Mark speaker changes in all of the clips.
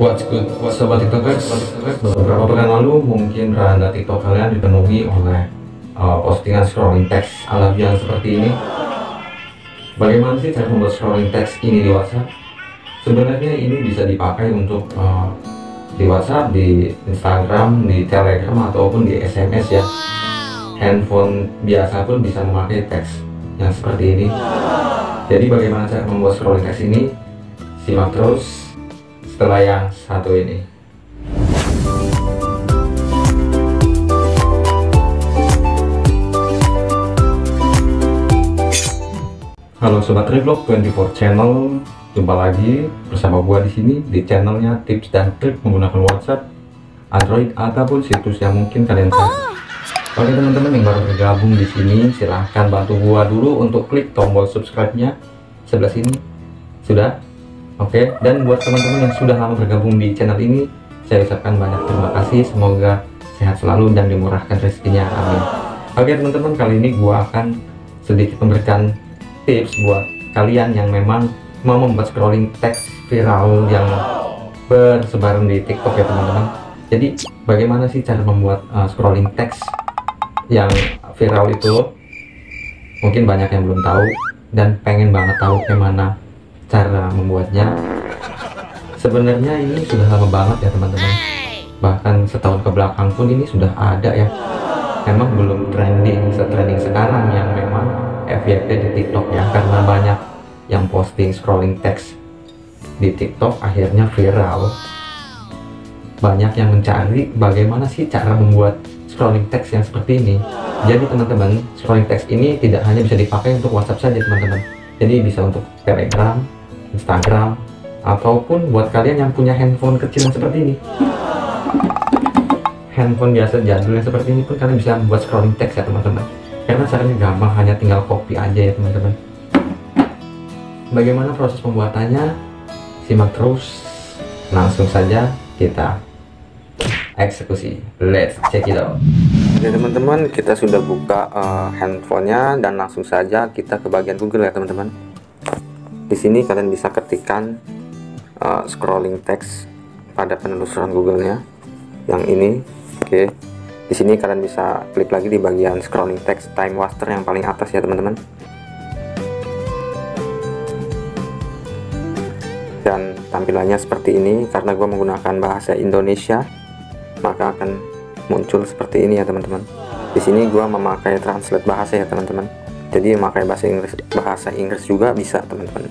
Speaker 1: What's good, sobat tiktokers? Beberapa pekan lalu mungkin beranda tiktok kalian dipenuhi oleh postingan scrolling text ala yang seperti ini. Bagaimana sih cara membuat scrolling text ini di WhatsApp? Sebenarnya ini bisa dipakai untuk di WhatsApp, di Instagram, di Telegram, ataupun di SMS ya. Handphone biasa pun bisa memakai teks yang seperti ini. Jadi bagaimana cara membuat scrolling text ini? Simak terus setelah yang satu ini. Halo sobat Revlog 24 channel, jumpa lagi bersama gua di sini di channelnya tips dan trik menggunakan WhatsApp, Android ataupun situs yang mungkin kalian tahu. Oke teman-teman yang baru bergabung di sini, silahkan bantu gua dulu untuk klik tombol subscribe-nya sebelah sini. Sudah? Oke, dan buat teman-teman yang sudah lama bergabung di channel ini, saya ucapkan banyak terima kasih. Semoga sehat selalu dan dimurahkan rezekinya, amin. Oke teman-teman, kali ini gua akan sedikit memberikan tips buat kalian yang memang mau membuat scrolling text viral yang bersebaran di TikTok ya teman-teman. Jadi bagaimana sih cara membuat scrolling text yang viral itu? Mungkin banyak yang belum tahu dan pengen banget tahu bagaimana cara membuatnya. Sebenarnya ini sudah lama banget ya teman-teman, bahkan setahun ke belakang pun ini sudah ada ya. Memang belum trending sekarang yang memang FYP di TikTok ya, karena banyak yang posting scrolling text di TikTok akhirnya viral. Banyak yang mencari bagaimana sih cara membuat scrolling text yang seperti ini. Jadi teman-teman, scrolling text ini tidak hanya bisa dipakai untuk WhatsApp saja teman-teman, jadi bisa untuk Telegram, Instagram, ataupun buat kalian yang punya handphone kecil yang seperti ini, handphone biasa jadul yang seperti ini pun kalian bisa membuat scrolling text ya teman-teman, karena caranya gampang, hanya tinggal copy aja ya teman-teman. Bagaimana proses pembuatannya? Simak terus, langsung saja kita eksekusi. Let's check it out. Oke teman-teman, kita sudah buka handphonenya dan langsung saja kita ke bagian Google ya teman-teman. Di sini kalian bisa ketikkan scrolling text pada penelusuran Google-nya yang ini. Oke, di sini kalian bisa klik lagi di bagian scrolling text time waster yang paling atas ya teman-teman. Dan tampilannya seperti ini. Karena gue menggunakan bahasa Indonesia, maka akan muncul seperti ini ya teman-teman. Di sini gue memakai translate bahasa ya teman-teman. Jadi memakai bahasa Inggris juga bisa teman-teman.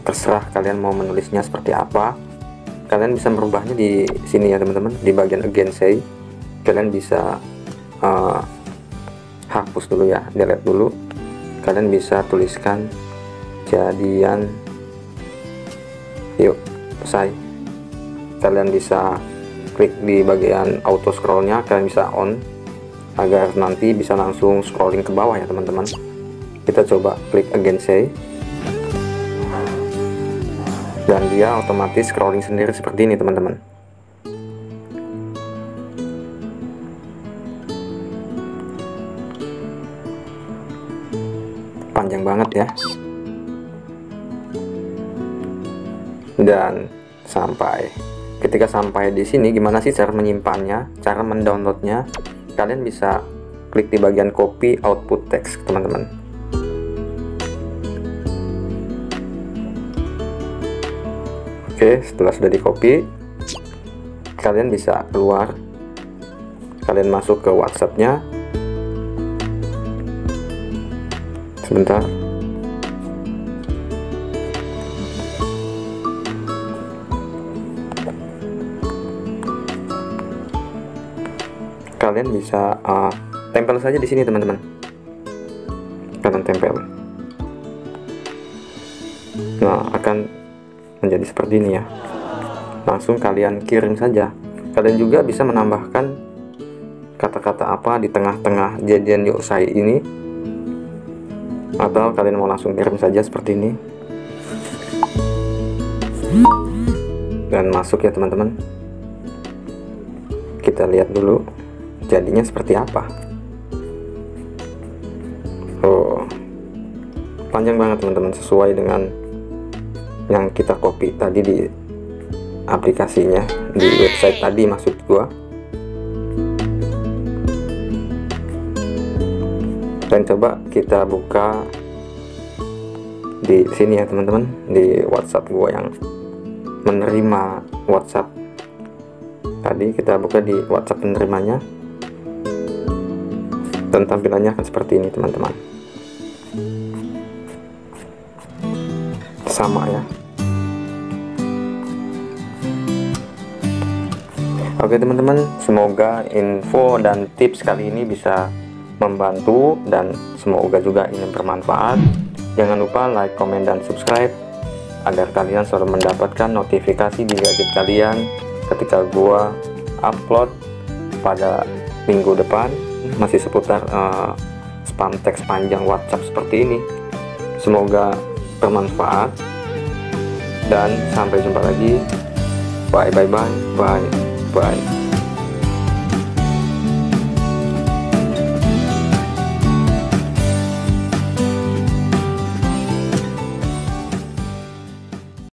Speaker 1: Terserah kalian mau menulisnya seperti apa. Kalian bisa merubahnya di sini ya teman-teman. Di bagian again say, kalian bisa hapus dulu ya, delete dulu. Kalian bisa tuliskan jadian yuk selesai. Kalian bisa klik di bagian auto scrollnya, kalian bisa on agar nanti bisa langsung scrolling ke bawah ya teman-teman. Kita coba klik again say, dan dia otomatis scrolling sendiri seperti ini teman-teman. Panjang banget ya. Dan ketika sampai di sini, gimana sih cara menyimpannya, cara mendownloadnya? Kalian bisa klik di bagian copy output text teman-teman. Oke, setelah sudah di copy, kalian bisa keluar, kalian masuk ke WhatsApp-nya. Sebentar. Kalian bisa tempel saja di sini teman-teman. Kalian tempel. Nah, akan menjadi seperti ini ya. Langsung kalian kirim saja. Kalian juga bisa menambahkan kata-kata apa di tengah-tengah jadian yuk say ini, atau kalian mau langsung kirim saja seperti ini dan masuk ya teman-teman. Kita lihat dulu jadinya seperti apa. Oh, panjang banget teman-teman, sesuai dengan yang kita copy tadi di aplikasinya di website tadi, maksud gua. Dan coba kita buka di sini ya teman-teman, di WhatsApp gua yang menerima WhatsApp tadi. Kita buka di WhatsApp penerimanya, dan tampilannya akan seperti ini teman-teman. Sama ya. Oke teman-teman, semoga info dan tips kali ini bisa membantu, dan semoga juga ini bermanfaat. Jangan lupa like, comment, dan subscribe agar kalian selalu mendapatkan notifikasi di gadget kalian ketika gua upload pada minggu depan, masih seputar spam teks panjang WhatsApp seperti ini. Semoga bermanfaat, dan sampai jumpa lagi. Bye bye bye bye bye.